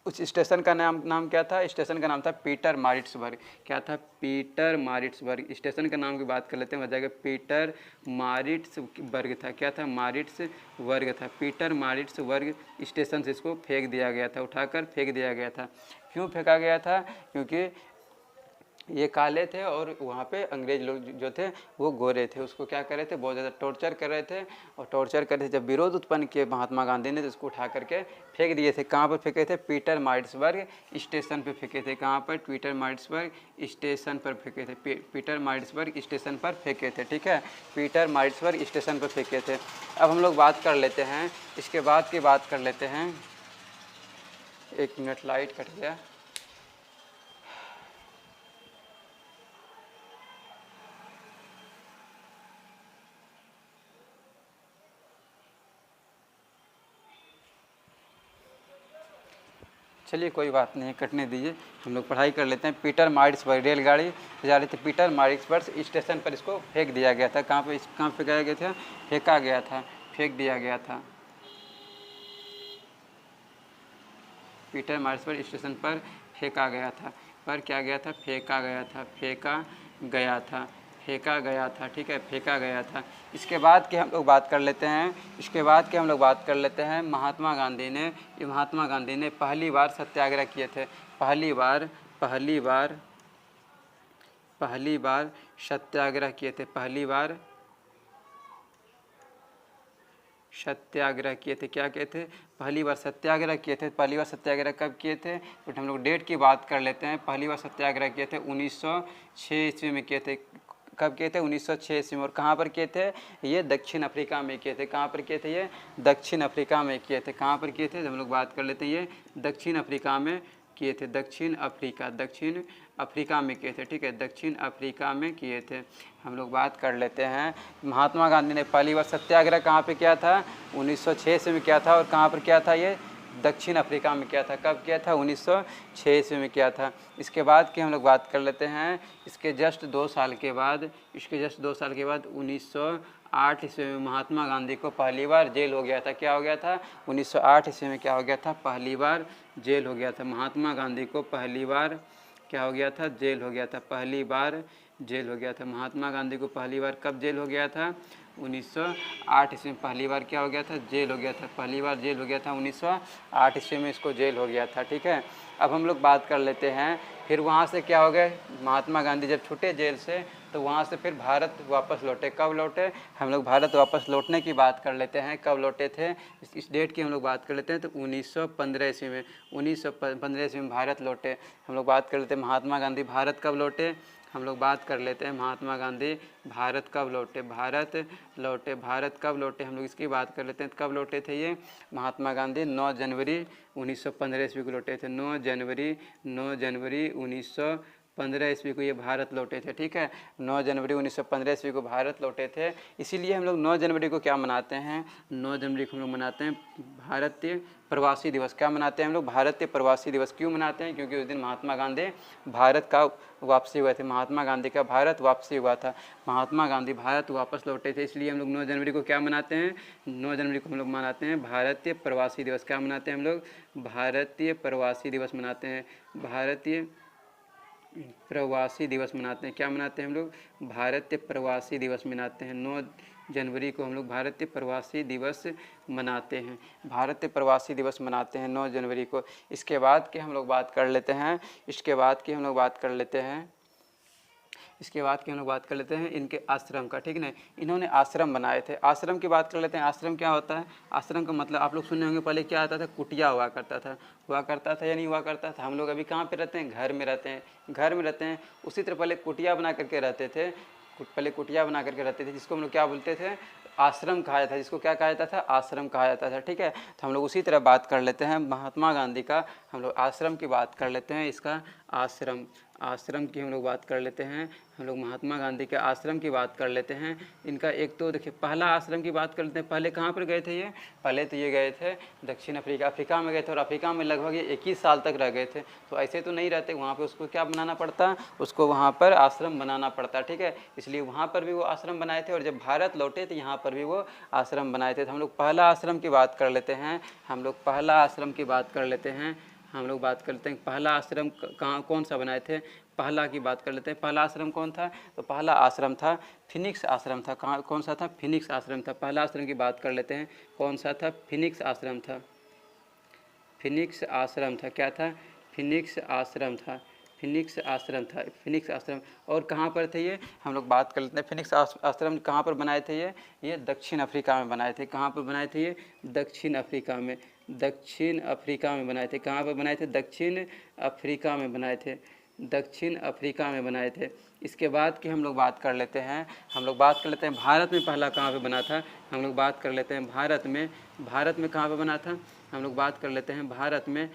[SPEAKER 1] उस स्टेशन का नाम क्या था? स्टेशन का नाम था पीटरमारिट्सबर्ग। क्या था? पीटरमारिट्सबर्ग। स्टेशन का नाम की बात कर लेते हैं, वजह पीटरमारिट्सबर्ग था। क्या था? मारिट्सबर्ग था। पीटरमारिट्सबर्ग स्टेशन से इसको फेंक दिया गया था, उठाकर फेंक दिया गया था। क्यों फेंका गया था? क्योंकि ये काले थे और वहाँ पे अंग्रेज लोग जो थे वो गोरे थे। उसको क्या कर रहे थे? बहुत ज़्यादा टॉर्चर कर रहे थे। और टॉर्चर कर रहे थे, जब विरोध उत्पन्न किए महात्मा गांधी ने तो उसको उठा करके फेंक दिए थे। कहाँ पर फेंके थे? पीटरमारिट्सबर्ग स्टेशन पर फेंके थे। कहाँ पर? पीटरमारिट्सबर्ग स्टेशन पर फेंके थे। पीटरमारिट्सबर्ग स्टेशन पर फेंके थे। ठीक है, पीटरमारिट्सबर्ग स्टेशन पर फेंके थे। अब हम लोग बात कर लेते हैं, इसके बाद की बात कर लेते हैं। 1 मिनट, लाइट कट गया। चलिए कोई बात नहीं, कटने दीजिए, हम लोग पढ़ाई कर लेते हैं। पीटरमारिट्सबर्ग रेलगाड़ी जा रही थी, पीटरमारिट्सबर्ग स्टेशन पर इसको फेंक दिया गया था। कहाँ फेंकाया गया था? फेंका गया था, फेंक दिया गया था। पीटरमारिट्सबर्ग स्टेशन पर फेंका गया था। पर क्या गया था? फेंका गया था। फेंका गया था। फेंका गया था। ठीक है, फेंका गया था। इसके बाद की हम लोग बात कर लेते हैं, इसके बाद की हम लोग बात कर लेते हैं, महात्मा गांधी ने पहली बार सत्याग्रह किए थे। पहली बार सत्याग्रह किए थे। पहली बार सत्याग्रह किए थे। क्या किए थे? पहली बार सत्याग्रह किए थे। पहली बार सत्याग्रह कब किए थे? तो हम लोग डेट की बात कर लेते हैं। पहली बार सत्याग्रह किए थे 1906 ईस्वी में किए थे। कब किए थे? 1906 ईस्वी में। और कहाँ पर किए थे? ये दक्षिण अफ्रीका में किए थे। कहाँ पर किए थे? ये दक्षिण अफ्रीका में किए थे। कहाँ पर किए थे? हम लोग बात कर लेते हैं, ये दक्षिण अफ्रीका में किए थे। दक्षिण अफ्रीका में किए थे। ठीक है, दक्षिण अफ्रीका में किए थे। हम लोग बात कर लेते हैं, महात्मा गांधी ने पहली बार सत्याग्रह कहाँ पे किया था? 1906 ईस्वी में किया था। और कहाँ पर किया था? ये दक्षिण अफ्रीका में किया था। कब किया था? 1906 ईस्वी में किया था। इसके बाद की हम लोग बात कर लेते हैं, इसके जस्ट 2 साल के बाद 1908 ईस्वी में महात्मा गांधी को पहली बार जेल हो गया था। क्या हो गया था? 1908 ईस्वी में क्या हो गया था? पहली बार जेल हो गया था। महात्मा गांधी को पहली बार क्या हो गया था? जेल हो गया था। पहली बार जेल हो गया था। महात्मा गांधी को पहली बार कब जेल हो गया था? 1908 ईस्वी में पहली बार क्या हो गया था? जेल हो गया था। पहली बार जेल हो गया था 1908 ईस्वी में, इसको जेल हो गया था। ठीक है, अब हम लोग बात कर लेते हैं फिर वहाँ से क्या हो गया, महात्मा गांधी जब छूटे जेल से तो वहाँ से फिर भारत वापस लौटे। कब लौटे, हम लोग भारत वापस लौटने की बात कर लेते हैं। कब लौटे थे, इस डेट की हम लोग बात कर लेते हैं। तो 1915 ईस्वी में, 1915 ईस्वी में भारत लौटे। हम लोग बात कर लेते हैं महात्मा गांधी भारत कब लौटे, हम लोग बात कर लेते हैं महात्मा गांधी भारत कब लौटे। भारत कब लौटे, हम लोग इसकी बात कर लेते हैं। कब लौटे थे ये महात्मा गांधी, 9 जनवरी 1915 ईस्वी को लौटे थे। 9 जनवरी 1915 ईस्वी को ये भारत लौटे थे। ठीक है, 9 जनवरी 1915 ईस्वी को भारत लौटे थे। इसीलिए हम लोग 9 जनवरी को क्या मनाते हैं, 9 जनवरी को हम लोग मनाते हैं भारतीय प्रवासी दिवस। क्या मनाते हैं हम लोग, भारतीय प्रवासी दिवस। क्यों मनाते हैं, क्योंकि उस दिन महात्मा गांधी भारत का वापसी हुए थे। महात्मा गांधी का भारत वापसी हुआ था, महात्मा गांधी भारत वापस लौटे थे। इसलिए हम लोग 9 जनवरी को क्या मनाते हैं, 9 जनवरी को हम लोग मनाते हैं भारतीय प्रवासी दिवस। क्या मनाते हैं हम लोग, भारतीय प्रवासी दिवस मनाते हैं। भारतीय प्रवासी दिवस मनाते हैं। क्या मनाते हैं हम लोग, भारतीय प्रवासी दिवस मनाते हैं। 9 जनवरी को हम लोग भारतीय प्रवासी दिवस मनाते हैं। भारतीय प्रवासी दिवस मनाते हैं 9 जनवरी को। इसके बाद की हम लोग बात कर लेते हैं, इनके आश्रम का। ठीक है ना, इन्होंने आश्रम बनाए थे। आश्रम की बात कर लेते हैं। आश्रम क्या होता है, आश्रम का मतलब आप लोग सुने होंगे, पहले क्या आता था, कुटिया हुआ करता था या नहीं हुआ करता था। हम लोग अभी कहाँ पे रहते हैं, घर में रहते हैं। उसी तरह पहले कुटिया बना करके रहते थे, जिसको हम लोग क्या बोलते थे, आश्रम कहा जाता था। जिसको क्या कहा जाता था, आश्रम कहा जाता था। ठीक है, तो हम लोग उसी तरह बात कर लेते हैं महात्मा गांधी का। हम लोग आश्रम की बात कर लेते हैं, इसका आश्रम की हम लोग बात कर लेते हैं। हम लोग महात्मा गांधी के आश्रम की बात कर लेते हैं। इनका एक तो देखिए, पहला आश्रम की बात कर लेते हैं। पहले कहाँ पर गए थे ये, पहले तो ये गए थे दक्षिण अफ्रीका में गए थे। और अफ्रीका में लगभग ये 21 साल तक रह गए थे। तो ऐसे तो नहीं रहते वहाँ पे, उसको क्या बनाना पड़ता, उसको वहाँ पर आश्रम बनाना पड़ता। ठीक है, इसलिए वहाँ पर भी वो आश्रम बनाए थे। और जब भारत लौटे तो यहाँ पर भी वो आश्रम बनाए थे। तो हम लोग पहला आश्रम की बात कर लेते हैं। पहला आश्रम कहाँ कौन सा बनाए थे, पहला की बात कर लेते हैं। पहला आश्रम कौन था, तो पहला आश्रम था फिनिक्स आश्रम था। कौन सा था, फिनिक्स आश्रम था। पहला आश्रम की बात कर लेते हैं, कौन सा था, फिनिक्स आश्रम था। क्या था, फिनिक्स आश्रम। और कहाँ पर थे ये, हम लोग बात कर लेते हैं। फिनिक्स आश्रम कहाँ पर बनाए थे ये दक्षिण अफ्रीका में बनाए थे। कहाँ पर बनाए थे ये, दक्षिण अफ्रीका में बनाए थे। कहाँ पर बनाए थे, दक्षिण अफ्रीका में बनाए थे। इसके बाद की हम लोग बात कर लेते हैं, भारत में पहला कहाँ पे बना था। हम लोग बात कर लेते हैं भारत में कहाँ पे बना था। हम लोग बात कर लेते हैं भारत में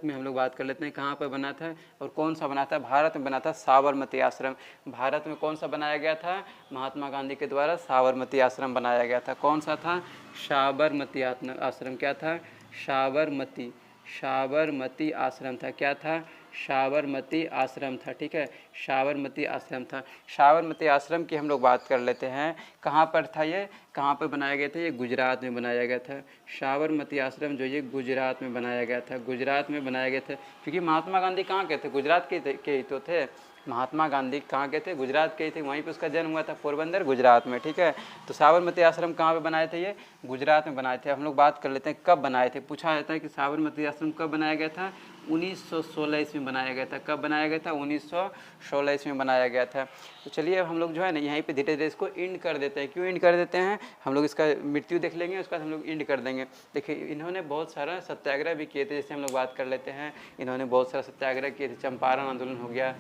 [SPEAKER 1] हम लोग बात कर लेते हैं कहाँ पर बना था और कौन सा बना था। भारत में बना था साबरमती आश्रम। भारत में कौन सा बनाया गया था, महात्मा गांधी के द्वारा साबरमती आश्रम बनाया गया था। कौन सा था, साबरमती आश्रम। क्या था, साबरमती आश्रम था। क्या था, साबरमती आश्रम था। ठीक है, साबरमती आश्रम था। साबरमती आश्रम की हम लोग बात कर लेते हैं। कहाँ पर था ये, कहाँ पर बनाया गया था, ये गुजरात में बनाया गया था। साबरमती आश्रम जो ये गुजरात में बनाया गया था, क्योंकि महात्मा गांधी कहाँ के थे, गुजरात के ही तो थे। महात्मा गांधी कहाँ के थे, गुजरात के ही थे। वहीं पे उसका जन्म हुआ था, पोरबंदर गुजरात में। ठीक है, तो साबरमती आश्रम कहाँ पे बनाए थे, ये गुजरात में बनाए थे। हम लोग बात कर लेते हैं कब बनाए थे। पूछा जाता है कि साबरमती आश्रम कब बनाया गया था, 1916 ईस्वी में बनाया गया था। कब बनाया गया था, 1916 ईस्वी में बनाया गया था। तो चलिए अब हम लोग जो है ना यहीं पे धीरे धीरे इसको इंड कर देते हैं। क्यों इंड कर देते हैं, हम लोग इसका मृत्यु देख लेंगे, उसके बाद हम लोग इंड कर देंगे। देखिए इन्होंने बहुत सारा सत्याग्रह भी किए थे। जैसे हम लोग बात कर लेते हैं, इन्होंने बहुत सारा सत्याग्रह किए थे। चंपारण आंदोलन हो गया,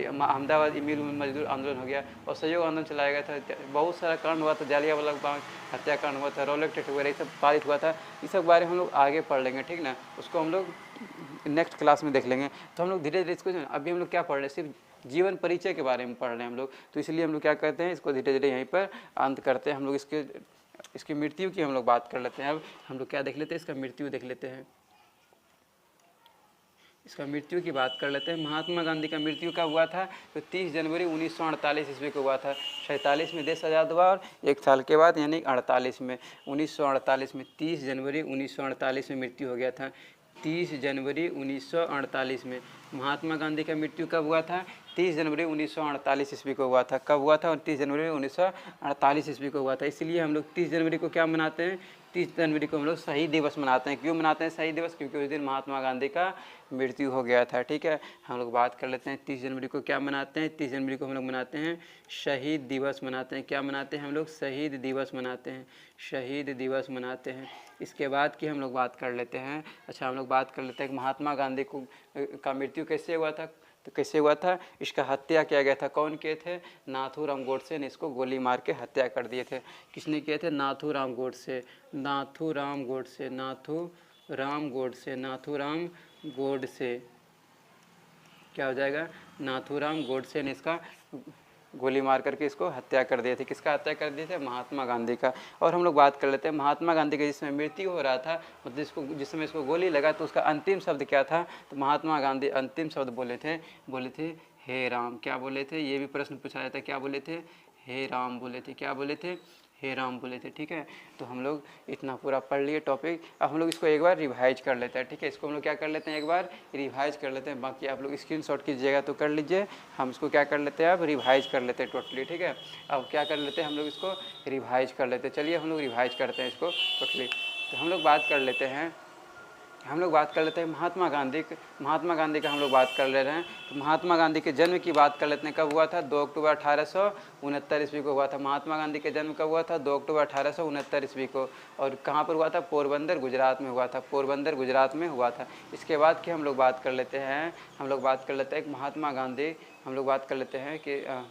[SPEAKER 1] अहमदाबाद मिल मजदूर आंदोलन हो गया, और सहयोग आंदोलन चलाया गया था। बहुत सारा कांड हुआ था, जालियांवाला बाग हत्याकांड हुआ था, रॉलेट एक्ट वगैरह ये सब पारित हुआ था। इस सब बारे में हम लोग आगे पढ़ लेंगे। ठीक ना, उसको हम लोग नेक्स्ट क्लास में देख लेंगे। तो हम लोग धीरे धीरे इसको, अभी हम लोग क्या पढ़ रहे हैं, सिर्फ जीवन परिचय के बारे में पढ़ रहे हैं हम लोग। तो इसलिए हम लोग क्या करते हैं, इसको धीरे धीरे यहीं पर अंत करते हैं। हम लोग इसकी मृत्यु की हम लोग बात कर लेते हैं। अब हम लोग क्या देख लेते हैं, इसका मृत्यु देख लेते हैं। इसका मृत्यु की बात कर लेते हैं। महात्मा गांधी का मृत्यु कब हुआ था, तो 30 जनवरी 1948 ईस्वी को हुआ था। 47 में देश आज़ाद हुआ और एक साल के बाद यानी 48 में, 1948 में 30 जनवरी 1948 में मृत्यु हो गया था। 30 जनवरी 1948 में महात्मा गांधी का मृत्यु कब हुआ था? 30 जनवरी 1948 ईस्वी को हुआ था। कब हुआ था? 29 जनवरी 1948 ईस्वी को हुआ था। इसलिए हम लोग 30 जनवरी को क्या मनाते हैं? 30 जनवरी को हम लोग शहीद दिवस मनाते हैं। क्यों मनाते हैं शहीद दिवस? क्योंकि उस दिन महात्मा गांधी का मृत्यु हो गया था। ठीक है, हम लोग बात कर लेते हैं 30 जनवरी को क्या मनाते हैं। 30 जनवरी को हम लोग मनाते हैं शहीद दिवस मनाते हैं। क्या मनाते हैं हम लोग? शहीद दिवस मनाते हैं, शहीद दिवस मनाते हैं। इसके बाद की हम लोग बात कर लेते हैं। अच्छा, हम लोग बात कर लेते हैं कि महात्मा गांधी को का मृत्यु कैसे हुआ था। तो कैसे हुआ था? इसका हत्या किया गया था। कौन किए थे? नाथूराम गोडसे ने इसको गोली मार के हत्या कर दिए थे। किसने किए थे? नाथूराम गोडसे, नाथूराम गोडसे, नाथूराम गोडसे, नाथूराम गोडसे। क्या हो जाएगा? नाथूराम गोडसे ने इसका गोली मार करके इसको हत्या कर दिए थे। किसका हत्या कर दिए थे? महात्मा गांधी का। और हम लोग बात कर लेते हैं महात्मा गांधी का जिस समय मृत्यु हो रहा था, मतलब जिस समय इसको गोली लगा तो उसका अंतिम शब्द क्या था? तो महात्मा गांधी अंतिम शब्द बोले थे हे राम। क्या बोले थे? ये भी प्रश्न पूछा जाता है। क्या बोले थे? हे राम बोले थे। क्या बोले थे? हे राम बोले थे। ठीक है, तो हम लोग इतना पूरा पढ़ लिए टॉपिक। अब हम लोग इसको एक बार रिवाइज कर लेते हैं। ठीक है, इसको हम लोग क्या कर लेते हैं? एक बार रिवाइज कर लेते हैं। बाकी आप लोग स्क्रीनशॉट कीजिएगा तो कर लीजिए। हम इसको क्या कर लेते हैं? अब रिवाइज कर लेते हैं टोटली। ठीक है, अब क्या कर लेते हैं? हम लोग इसको रिवाइज कर लेते हैं। चलिए हम लोग रिवाइज करते हैं इसको टोटली। तो हम लोग बात कर लेते हैं महात्मा गांधी का हम लोग बात कर ले रहे हैं। तो महात्मा गांधी के जन्म की बात कर लेते हैं। कब हुआ था? 2 अक्टूबर 1869 ईस्वी को हुआ था। महात्मा गांधी के जन्म कब हुआ था? 2 अक्टूबर 1869 ईस्वी को। और कहाँ पर हुआ था? पोरबंदर गुजरात में हुआ था। पोरबंदर गुजरात में हुआ था। इसके बाद की हम लोग बात कर लेते हैं महात्मा गांधी, हम लोग बात कर लेते हैं कि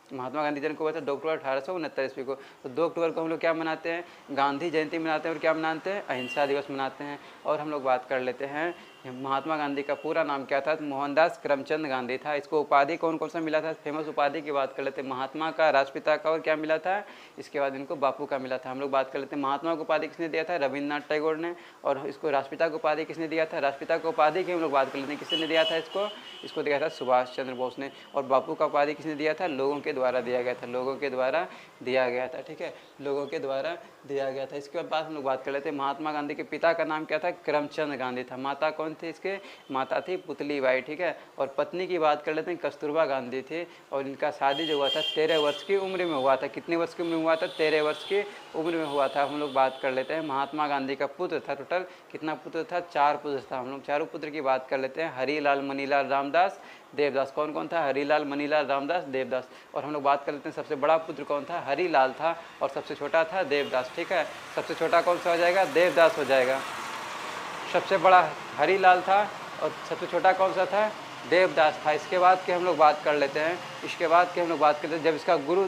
[SPEAKER 1] महात्मा गांधी जन्म को हुआ था 2 अक्टूबर 1869 ईस्वी को। तो 2 अक्टूबर को हम लोग क्या मनाते हैं? गांधी जयंती मनाते हैं। और क्या मनाते हैं? अहिंसा दिवस मनाते हैं। और हम लोग बात कर लेते हैं महात्मा गांधी का पूरा नाम क्या था? तो मोहनदास करमचंद गांधी था। इसको उपाधि कौन कौन सा मिला था? फेमस उपाधि की बात कर लेते हैं। महात्मा का, राष्ट्रपिता का, और क्या मिला था? इसके बाद इनको बापू का मिला था। हम लोग बात कर लेते हैं महात्मा को उपाधि किसने दिया था? रविन्द्रनाथ टैगोर ने। और इसको राष्ट्रपिता को उपाधि किसने दिया था? राष्ट्रपिता को उपाधि की हम लोग बात कर लेते हैं। किसने दिया था इसको दिया था सुभाष चंद्र बोस ने। और बापू का उपाधि किसने दिया था? लोगों के द्वारा दिया गया था। लोगों के द्वारा दिया गया था। ठीक है, लोगों के द्वारा दिया गया था। इसके बाद हम लोग बात कर लेते हैं महात्मा गांधी के पिता का नाम क्या था? करमचंद गांधी था। माता कौन थी इसके? माता थी पुतलीबाई। ठीक है, और पत्नी की बात कर लेते हैं, कस्तूरबा गांधी थी। और इनका शादी जो हुआ था 13 वर्ष की उम्र में हुआ था। कितने वर्ष की उम्र में हुआ था? 13 वर्ष की उम्र में हुआ था। हम लोग बात कर लेते हैं महात्मा गांधी का पुत्र था, टोटल कितना पुत्र था? 4 पुत्र था। हम लोग चारों पुत्र की बात कर लेते हैं, हरीलाल, मनीलाल, रामदास, देवदास। कौन कौन था? हरीलाल, मनीलाल, रामदास, देवदास। और हम लोग बात कर लेते हैं सबसे बड़ा पुत्र कौन था? हरीलाल था। और सबसे छोटा था देवदास। ठीक है, सबसे छोटा कौन सा हो जाएगा? देवदास हो जाएगा। सबसे बड़ा हरीलाल था और सबसे छोटा कौन सा था? देवदास था। इसके बाद के हम लोग बात कर लेते हैं, जब इसका गुरु,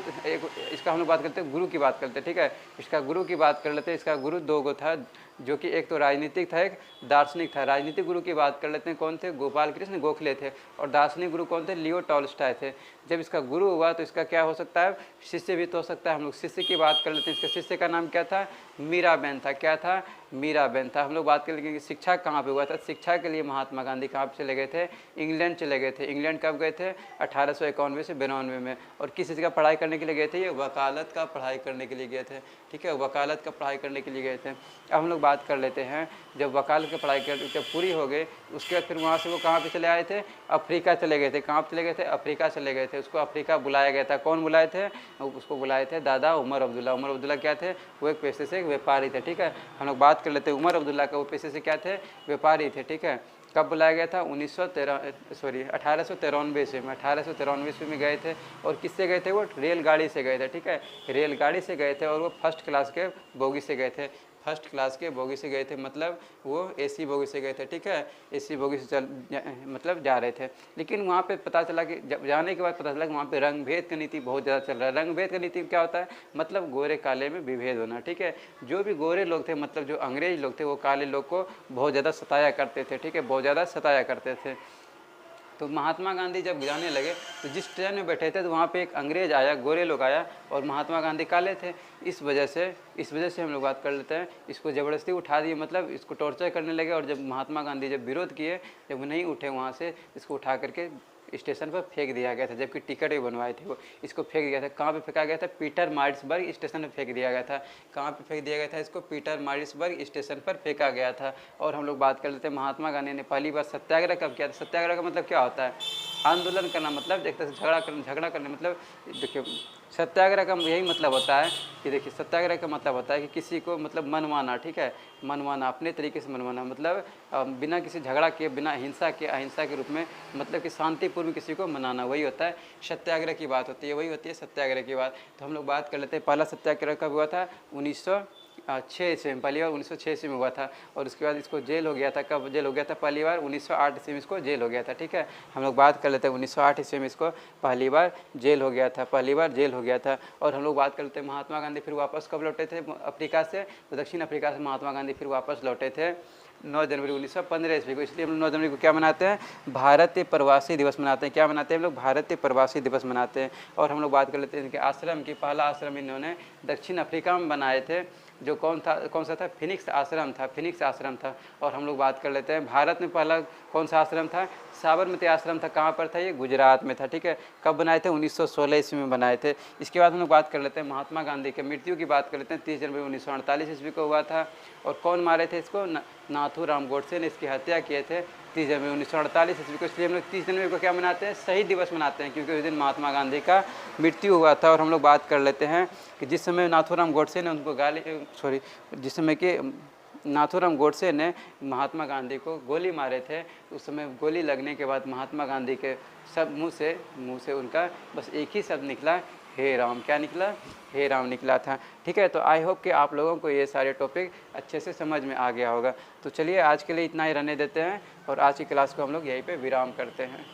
[SPEAKER 1] इसका हम लोग बात करते हैं गुरु की बात करते हैं। ठीक है, इसका गुरु की बात कर लेते हैं। इसका गुरु 2 गो था, जो कि एक तो राजनीतिक था, एक दार्शनिक था। राजनीतिक गुरु की बात कर लेते हैं, कौन थे? गोपाल कृष्ण गोखले थे। और दार्शनिक गुरु कौन थे? लियो टॉल्स्टॉय थे। जब इसका गुरु हुआ तो इसका क्या हो सकता है? शिष्य भी तो हो सकता है। हम लोग शिष्य की बात कर लेते हैं। इसके शिष्य का नाम क्या था? मीराबेन था। क्या था? मीराबेन था। हम लोग बात कर लेंगे कि शिक्षा कहाँ पे हुआ था। शिक्षा के लिए महात्मा गांधी कहाँ पे चले गए थे? इंग्लैंड चले गए थे। इंग्लैंड कब गए थे? 1891 से 92 में। और किस चीज़ का पढ़ाई करने के लिए गए थे? ये वकालत का पढ़ाई करने के लिए गए थे। ठीक है, वकालत का पढ़ाई करने के लिए गए थे। अब हम लोग बात कर लेते हैं, जब वकालत की पढ़ाई जब पूरी हो गई, उसके बाद फिर वहाँ से वो कहाँ पे चले आए थे? अफ्रीका चले गए थे। कहाँ पे चले गए थे? अफ्रीका चले गए थे। उसको अफ्रीका बुलाया गया था। कौन बुलाए थे? उसको बुलाए थे दादा उमर अब्दुल्ला। उमर अब्दुल्ला क्या थे? वो एक पेशे से एक व्यापारी थे। ठीक है, हम लोग बात कर लेते हैं उमर अब्दुल्ला का, वो पेशे से क्या थे? व्यापारी थे। ठीक है, कब बुलाया गया था? 1893 ईस्वी में। 1893 ईस्वी में गए थे। और किससे गए थे? वो रेलगाड़ी से गए थे। ठीक है, रेलगाड़ी से गए थे। और वो फर्स्ट क्लास के बोगी से गए थे। फर्स्ट क्लास के बोगी से गए थे, मतलब वो एसी बोगी से गए थे। ठीक है, एसी बोगी से मतलब जा रहे थे। लेकिन वहाँ पे पता चला कि जब जाने के बाद पता चला कि वहाँ पे रंग भेद का नीति बहुत ज़्यादा चल रहा है। रंग भेद का नीति क्या होता है? मतलब गोरे काले में विभेद होना। ठीक है, जो भी गोरे लोग थे, मतलब जो अंग्रेज लोग थे, वो काले लोग को बहुत ज़्यादा सताया करते थे। ठीक है, बहुत ज़्यादा सताया करते थे। तो महात्मा गांधी जब जाने लगे तो जिस ट्रेन में बैठे थे तो वहाँ पे एक अंग्रेज आया, गोरे लोग आया, और महात्मा गांधी काले थे। इस वजह से हम लोग बात कर लेते हैं, इसको ज़बरदस्ती उठा दिए, मतलब इसको टॉर्चर करने लगे। और जब महात्मा गांधी जब विरोध किए, जब नहीं उठे वहाँ से, इसको उठा करके स्टेशन पर फेंक दिया गया था, जबकि टिकट भी बनवाए थे वो। इसको फेंक दिया था, कहाँ पे फेंका गया था? पीटर मारिट्सबर्ग स्टेशन पर फेंक दिया गया था। कहाँ पे फेंक दिया गया था इसको? पीटर मारिट्सबर्ग स्टेशन पर फेंका गया था। और हम लोग बात कर लेते हैं महात्मा गांधी ने पहली बार सत्याग्रह कब किया था। सत्याग्रह का मतलब क्या होता है? आंदोलन करना, मतलब एक तरह से झगड़ा करना। मतलब देखिए सत्याग्रह का यही मतलब होता है कि देखिए सत्याग्रह का मतलब होता है कि किसी को मतलब मनवाना, ठीक है, मनवाना, अपने तरीके से मनवाना, मतलब बिना किसी झगड़ा के, बिना हिंसा के, अहिंसा के रूप में, मतलब कि शांतिपूर्व किसी को मनाना, वही होता है सत्याग्रह की बात होती है, वही होती है सत्याग्रह की बात। तो हम लोग बात कर लेते हैं पहला सत्याग्रह कब हुआ था? 1906 ईस्वी में, पहली बार 1906 ईस्वी में हुआ था। और उसके बाद इसको जेल हो गया था। कब जेल हो गया था? पहली बार 1908 ईस्वी में इसको जेल हो गया था, ठीक है। हम लोग बात कर लेते हैं 1908 ईस्वी में इसको पहली बार जेल हो गया था, पहली बार जेल हो गया था। और हम लोग बात कर लेते हैं महात्मा गांधी फिर वापस कब लौटे थे अफ्रीका से? तो दक्षिण अफ्रीका से महात्मा गांधी फिर वापस लौटे थे 9 जनवरी 1915 ईस्वी को। इसलिए हम लोग 9 जनवरी को क्या मनाते हैं? भारतीय प्रवासी दिवस मनाते हैं। क्या मनाते हैं हम लोग? भारतीय प्रवासी दिवस मनाते हैं। और हम लोग बात कर लेते हैं इनके आश्रम की। पहला आश्रम इन्होंने दक्षिण अफ्रीका में बनाए थे, जो कौन सा था? फिनिक्स आश्रम था, फिनिक्स आश्रम था। और हम लोग बात कर लेते हैं भारत में पहला कौन सा आश्रम था? साबरमती आश्रम था। कहाँ पर था ये? गुजरात में था, ठीक है। कब बनाए थे? 1916 ईस्वी में बनाए थे। इसके बाद हम लोग बात कर लेते हैं महात्मा गांधी के मृत्यु की बात कर लेते हैं। 30 जनवरी 1948 ईस्वी को हुआ था। और कौन मारे थे इसको? नाथूराम गोडसे ने इसकी हत्या किए थे 30 जनवरी 1948 ईस्वी को। इसलिए हम लोग 30 जनवरी को क्या मनाते हैं? शहीद दिवस मनाते हैं, क्योंकि उस दिन महात्मा गांधी का मृत्यु हुआ था। और हम लोग बात कर लेते हैं कि जिस समय नाथूराम गोडसे ने उनको जिस समय कि नाथूराम गोडसे ने महात्मा गांधी को गोली मारे थे, उस समय गोली लगने के बाद महात्मा गांधी के सब मुंह से उनका बस एक ही शब्द निकला, हे राम। क्या निकला? हे राम निकला था, ठीक है। तो आई होप कि आप लोगों को ये सारे टॉपिक अच्छे से समझ में आ गया होगा। तो चलिए आज के लिए इतना ही रहने देते हैं और आज की क्लास को हम लोग यहीं पे विराम करते हैं।